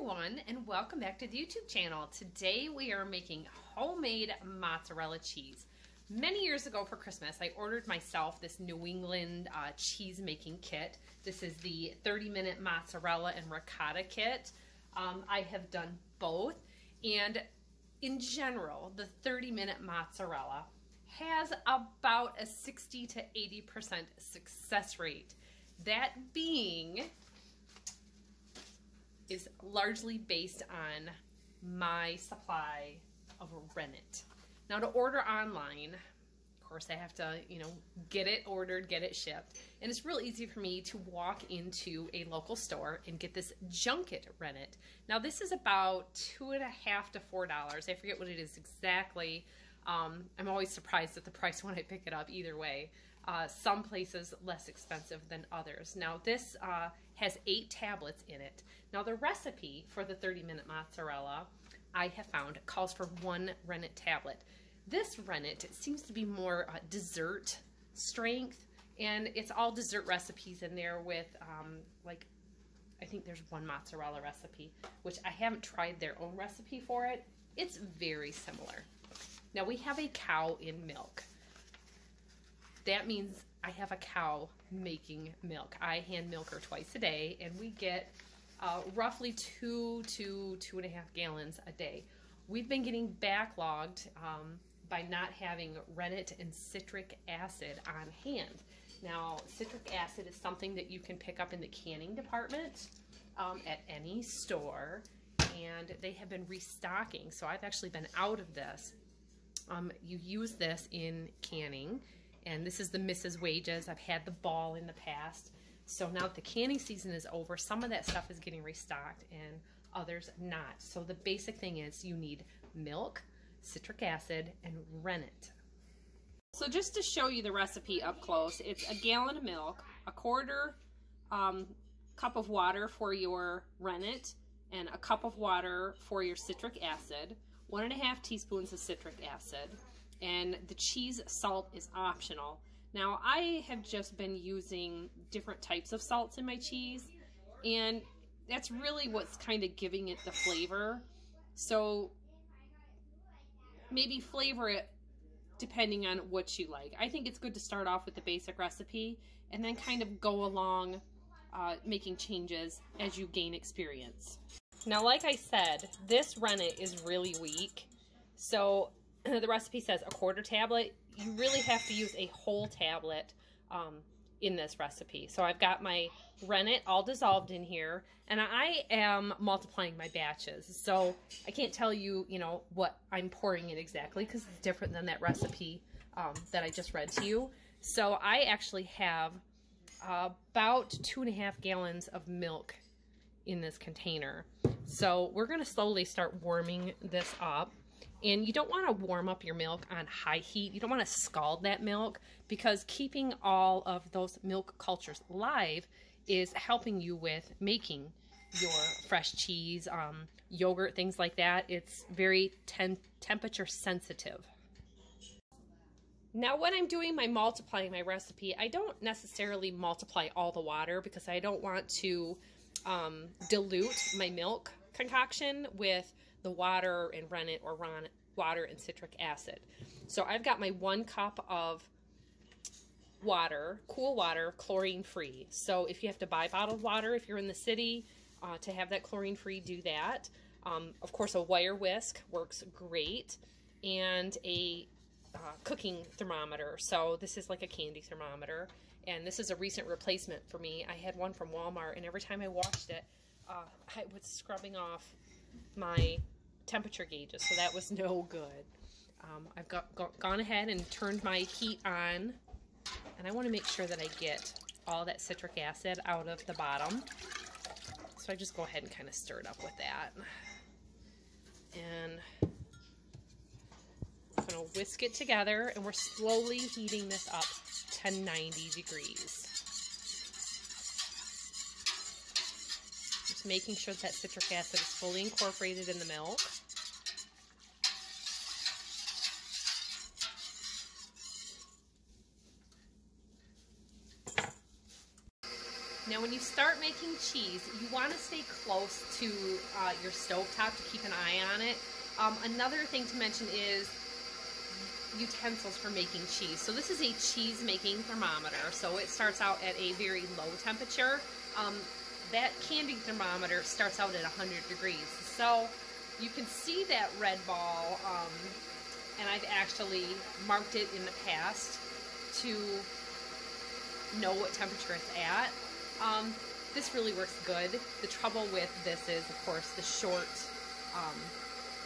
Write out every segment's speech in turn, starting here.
everyone, and welcome back to the YouTube channel. Today we are making homemade mozzarella cheese. Many years ago for Christmas, I ordered myself this New England cheese making kit. This is the 30-minute mozzarella and ricotta kit. I have done both, and in general, the 30-minute mozzarella has about a 60 to 80% success rate. That being is largely based on my supply of rennet. Now, to order online, of course, I have to, get it ordered, get it shipped. And it's real easy for me to walk into a local store and get this junket rennet. Now, this is about $2.50 to $4. I forget what it is exactly. I'm always surprised at the price when I pick it up either way. Some places less expensive than others. Now this has 8 tablets in it. Now the recipe for the 30-minute mozzarella I have found calls for 1 rennet tablet. This rennet seems to be more dessert strength, and it's all dessert recipes in there with I think there's 1 mozzarella recipe, which I haven't tried their own recipe for it. It's very similar. Now we have a cow in milk. That means I have a cow making milk. I hand milk her twice a day, and we get roughly 2 to 2.5 gallons a day. We've been getting backlogged by not having rennet and citric acid on hand. Now, citric acid is something that you can pick up in the canning department at any store, and they have been restocking. So I've actually been out of this. You use this in canning. And this is the Mrs. Wages. I've had the ball in the past. So now that the canning season is over, some of that stuff is getting restocked and others not. So the basic thing is you need milk, citric acid, and rennet. So just to show you the recipe up close, it's a gallon of milk, a quarter cup of water for your rennet, and a cup of water for your citric acid, 1.5 teaspoons of citric acid. And the cheese salt is optional. Now, I have just been using different types of salts in my cheese, and that's really what's kind of giving it the flavor. So maybe flavor it depending on what you like. I think it's good to start off with the basic recipe and then kind of go along making changes as you gain experience. Now, like I said, this rennet is really weak, so the recipe says a quarter tablet. You really have to use a whole tablet in this recipe. So I've got my rennet all dissolved in here, and I am multiplying my batches. So I can't tell you, what I'm pouring in exactly because it's different than that recipe that I just read to you. So I actually have about 2.5 gallons of milk in this container. So we're going to slowly start warming this up. And you don't want to warm up your milk on high heat. You don't want to scald that milk, because keeping all of those milk cultures live is helping you with making your fresh cheese, yogurt, things like that. It's very temperature sensitive. Now, when I'm doing my multiplying my recipe, I don't necessarily multiply all the water because I don't want to dilute my milk concoction with the water and rennet or water and citric acid. So I've got my 1 cup of water, cool water, chlorine free. So if you have to buy bottled water, if you're in the city, to have that chlorine free, do that. Of course, a wire whisk works great, and a cooking thermometer. So this is like a candy thermometer, and this is a recent replacement for me. I had one from Walmart, and every time I washed it, I was scrubbing off my temperature gauges, so that was no good. I've gone ahead and turned my heat on, and I want to make sure that I get all that citric acid out of the bottom. So I just go ahead and kind of stir it up with that. And I'm going to whisk it together, and we're slowly heating this up to 90 degrees. Just making sure that citric acid is fully incorporated in the milk. Now when you start making cheese, you want to stay close to your stovetop to keep an eye on it. Another thing to mention is utensils for making cheese. So this is a cheese making thermometer. So it starts out at a very low temperature. That candy thermometer starts out at 100 degrees. So you can see that red ball, and I've actually marked it in the past to know what temperature it's at. This really works good. The trouble with this is, of course, the short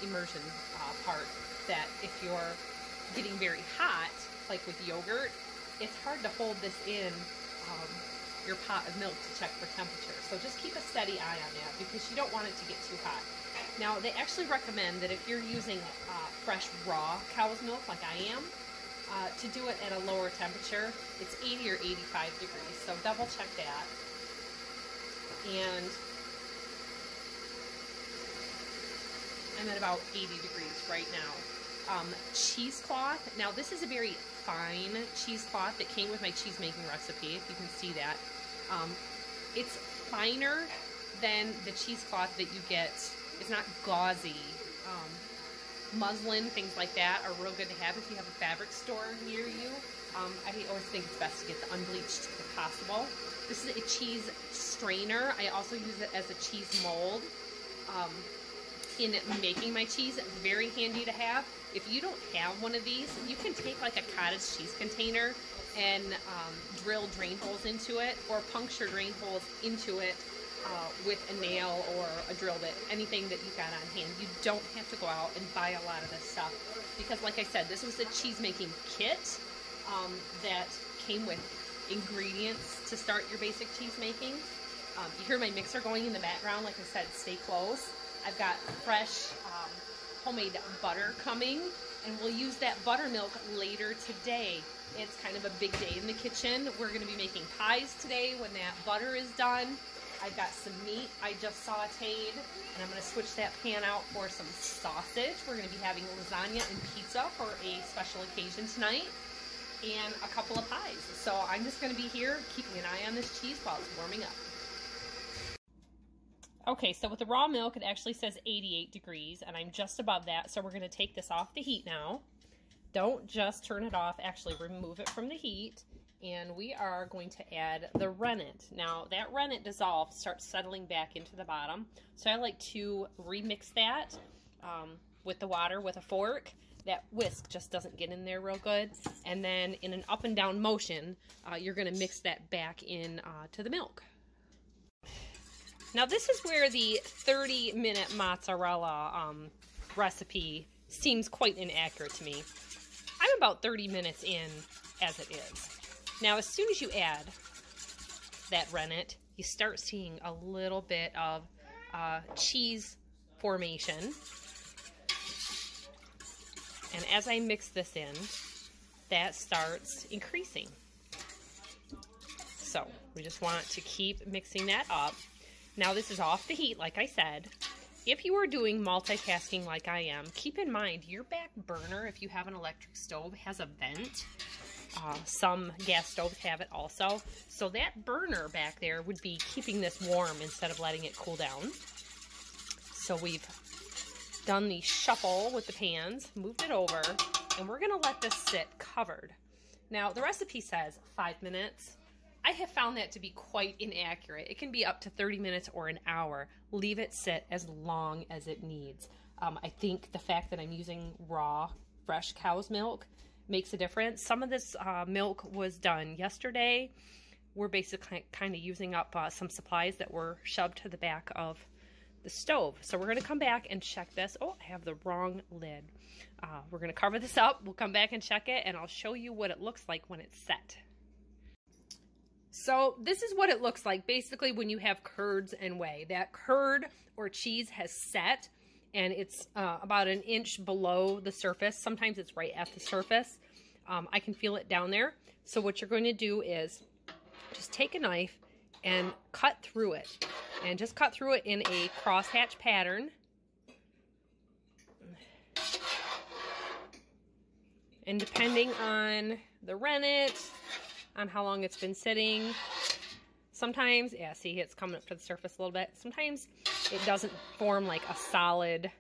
immersion part, that if you're getting very hot, like with yogurt, it's hard to hold this in your pot of milk to check for temperature. So just keep a steady eye on that because you don't want it to get too hot. Now, they actually recommend that if you're using fresh raw cow's milk like I am, to do it at a lower temperature. It's 80 or 85 degrees, so double check that. And I'm at about 80 degrees right now. Cheesecloth. Now this is a very fine cheesecloth that came with my cheese making recipe, if you can see that. It's finer than the cheesecloth that you get. It's not gauzy. Muslin, things like that are real good to have if you have a fabric store near you. I always think it's best to get the unbleached if possible. This is a cheese strainer. I also use it as a cheese mold in making my cheese. Very handy to have. If you don't have one of these, you can take like a cottage cheese container and drill drain holes into it, or puncture drain holes into it with a nail or a drill bit, anything that you've got on hand. You don't have to go out and buy a lot of this stuff because, like I said, this was a cheese making kit that came with ingredients to start your basic cheese making. You hear my mixer going in the background. Like I said, stay close. I've got fresh homemade butter coming, and we'll use that buttermilk later today. It's kind of a big day in the kitchen. We're going to be making pies today when that butter is done. I've got some meat I just sauteed, and I'm going to switch that pan out for some sausage. We're going to be having lasagna and pizza for a special occasion tonight, and a couple of pies. So I'm just going to be here keeping an eye on this cheese while it's warming up. Okay, so with the raw milk, it actually says 88 degrees, and I'm just above that, so we're going to take this off the heat now. Don't just turn it off, actually remove it from the heat, and we are going to add the rennet. Now, that rennet dissolved starts settling back into the bottom, so I like to remix that with the water with a fork. That whisk just doesn't get in there real good, and then in an up and down motion, you're going to mix that back in to the milk. Now this is where the 30-minute mozzarella recipe seems quite inaccurate to me. I'm about 30 minutes in as it is. Now as soon as you add that rennet, you start seeing a little bit of cheese formation. And as I mix this in, that starts increasing. So we just want to keep mixing that up. Now this is off the heat, like I said. If you are doing multitasking like I am, keep in mind your back burner, if you have an electric stove, has a vent. Some gas stoves have it also. So that burner back there would be keeping this warm instead of letting it cool down. So we've done the shuffle with the pans, moved it over, and we're gonna let this sit covered. Now the recipe says 5 minutes. I have found that to be quite inaccurate. It can be up to 30 minutes or an hour. Leave it sit as long as it needs. I think the fact that I'm using raw, fresh cow's milk makes a difference. Some of this milk was done yesterday. We're basically kind of using up some supplies that were shoved to the back of the stove. So we're going to come back and check this. Oh, I have the wrong lid. We're going to cover this up. We'll come back and check it, and I'll show you what it looks like when it's set. So this is what it looks like basically when you have curds and whey. That curd or cheese has set, and it's about an inch below the surface. Sometimes it's right at the surface. I can feel it down there. So what you're going to do is just take a knife and cut through it. And just cut through it in a crosshatch pattern. And depending on the rennet, on how long it's been sitting, sometimes, yeah, see, it's coming up to the surface a little bit. Sometimes it doesn't form like a solid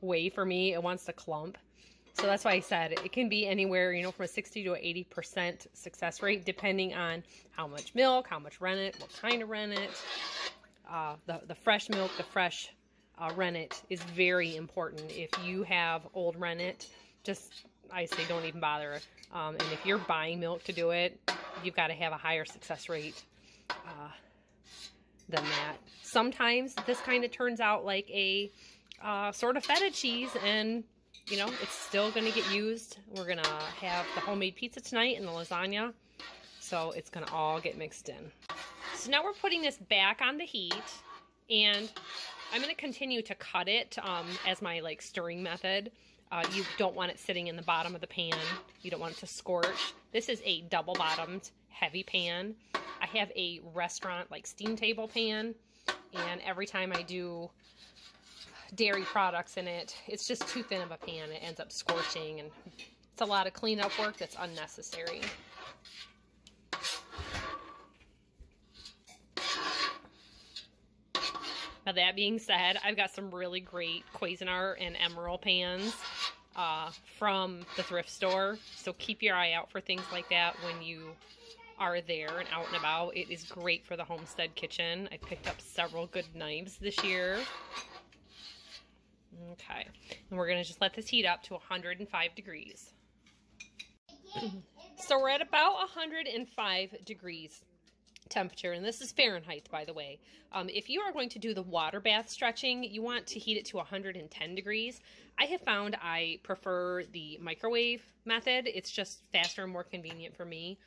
way for me. It wants to clump. So that's why I said it can be anywhere, you know, from a 60 to 80% success rate, depending on how much milk, how much rennet, what kind of rennet. The fresh milk, the fresh rennet is very important. If you have old rennet, just, I say don't even bother. And if you're buying milk to do it, you've got to have a higher success rate than that. Sometimes this kind of turns out like a sort of feta cheese, and you know, it's still going to get used. We're going to have the homemade pizza tonight and the lasagna, so it's going to all get mixed in. So now we're putting this back on the heat, and I'm going to continue to cut it as my like stirring method. You don't want it sitting in the bottom of the pan. You don't want it to scorch. This is a double bottomed heavy pan. I have a restaurant like steam table pan, and every time I do dairy products in it, it's just too thin of a pan. It ends up scorching, and it's a lot of cleanup work that's unnecessary. Now that being said, I've got some really great Cuisinart and Emerald pans from the thrift store, so keep your eye out for things like that when you are there and out and about. It is great for the homestead kitchen. I picked up several good knives this year. Okay, and we're going to just let this heat up to 105 degrees. So we're at about 105 degrees temperature, and this is Fahrenheit, by the way. If you are going to do the water bath stretching, you want to heat it to 110 degrees. I have found I prefer the microwave method. It's just faster and more convenient for me,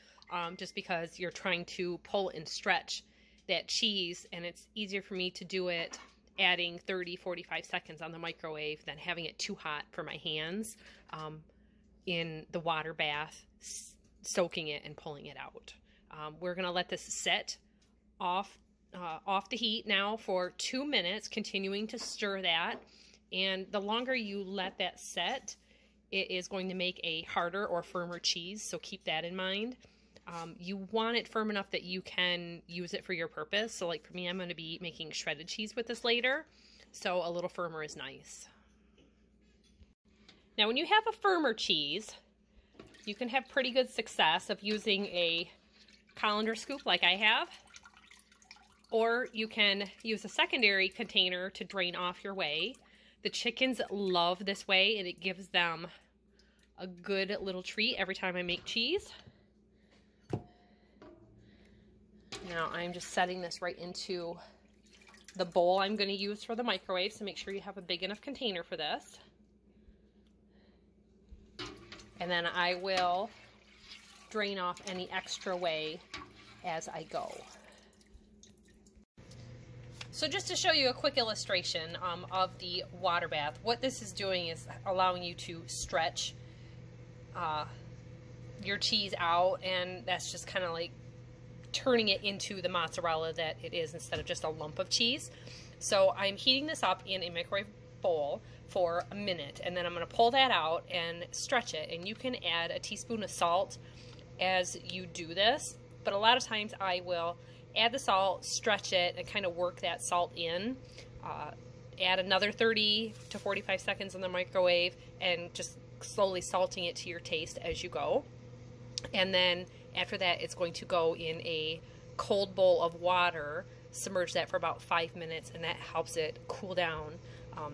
just because you're trying to pull and stretch that cheese, and it's easier for me to do it adding 30-45 seconds on the microwave than having it too hot for my hands in the water bath, soaking it and pulling it out. We're going to let this set off the heat now for 2 minutes, continuing to stir that. And the longer you let that set, it is going to make a harder or firmer cheese, so keep that in mind. You want it firm enough that you can use it for your purpose. So like for me, I'm going to be making shredded cheese with this later, so a little firmer is nice. Now when you have a firmer cheese, you can have pretty good success of using a colander scoop like I have, or you can use a secondary container to drain off your whey. The chickens love this whey, and it gives them a good little treat every time I make cheese. Now I'm just setting this right into the bowl I'm going to use for the microwave, so make sure you have a big enough container for this. And then I will drain off any extra whey as I go. So just to show you a quick illustration of the water bath, what this is doing is allowing you to stretch your cheese out, and that's just kind of like turning it into the mozzarella that it is instead of just a lump of cheese. So I'm heating this up in a microwave bowl for a minute, and then I'm going to pull that out and stretch it. And you can add a teaspoon of salt as you do this, but a lot of times I will add the salt, stretch it, and kind of work that salt in. Add another 30 to 45 seconds in the microwave, and just slowly salting it to your taste as you go. And then after that, it's going to go in a cold bowl of water, submerge that for about 5 minutes, and that helps it cool down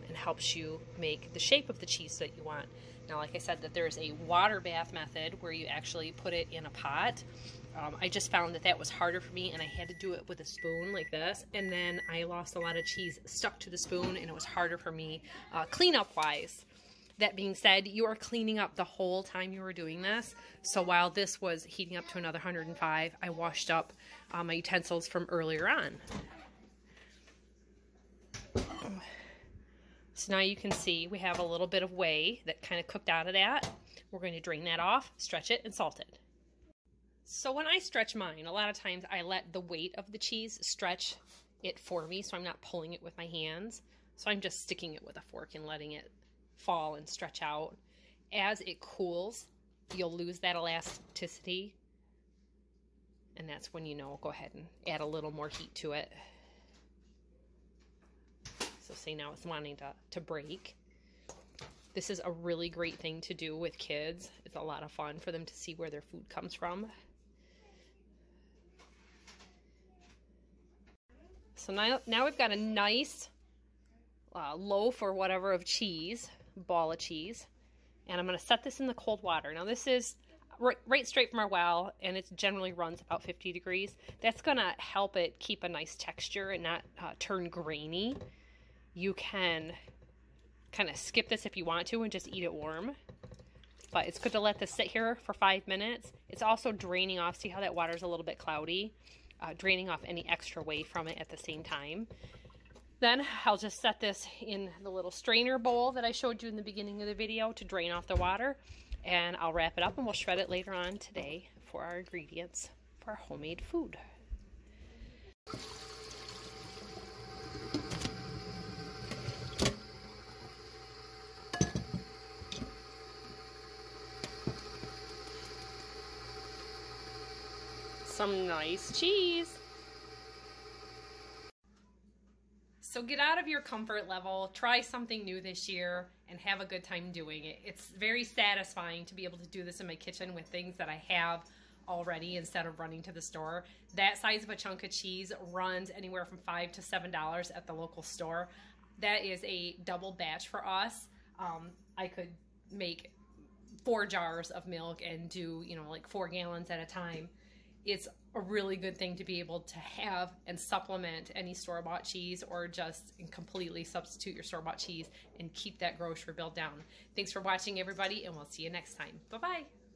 and helps you make the shape of the cheese that you want. Now, like I said, that there's a water bath method where you actually put it in a pot. I just found that that was harder for me, and I had to do it with a spoon like this, and then I lost a lot of cheese stuck to the spoon, and it was harder for me cleanup-wise. That being said, you are cleaning up the whole time you were doing this. So while this was heating up to another 105, I washed up my utensils from earlier on. So now you can see we have a little bit of whey that kind of cooked out of that. We're going to drain that off, stretch it, and salt it. So when I stretch mine, a lot of times I let the weight of the cheese stretch it for me, so I'm not pulling it with my hands. So I'm just sticking it with a fork and letting it fall and stretch out. As it cools, you'll lose that elasticity, And that's when, you know, go ahead and add a little more heat to it. So see, now it's wanting to break. This is a really great thing to do with kids. It's a lot of fun for them to see where their food comes from. So now we've got a nice loaf or whatever of cheese, ball of cheese. And I'm going to set this in the cold water. Now this is right straight from our well, and it generally runs about 50 degrees. That's going to help it keep a nice texture and not turn grainy. You can kind of skip this if you want to and just eat it warm. But it's good to let this sit here for 5 minutes. It's also draining off. See how that water's a little bit cloudy? Draining off any extra whey from it at the same time. Then I'll just set this in the little strainer bowl that I showed you in the beginning of the video to drain off the water. And I'll wrap it up and we'll shred it later on today for our ingredients for our homemade food. Some nice cheese. So get out of your comfort level, try something new this year, and have a good time doing it. It's very satisfying to be able to do this in my kitchen with things that I have already instead of running to the store. That size of a chunk of cheese runs anywhere from $5 to $7 at the local store. That is a double batch for us. I could make 4 jars of milk and do, you know, like 4 gallons at a time. It's a really good thing to be able to have and supplement any store-bought cheese, or just completely substitute your store-bought cheese and keep that grocery bill down. Thanks for watching, everybody, and we'll see you next time. Bye-bye.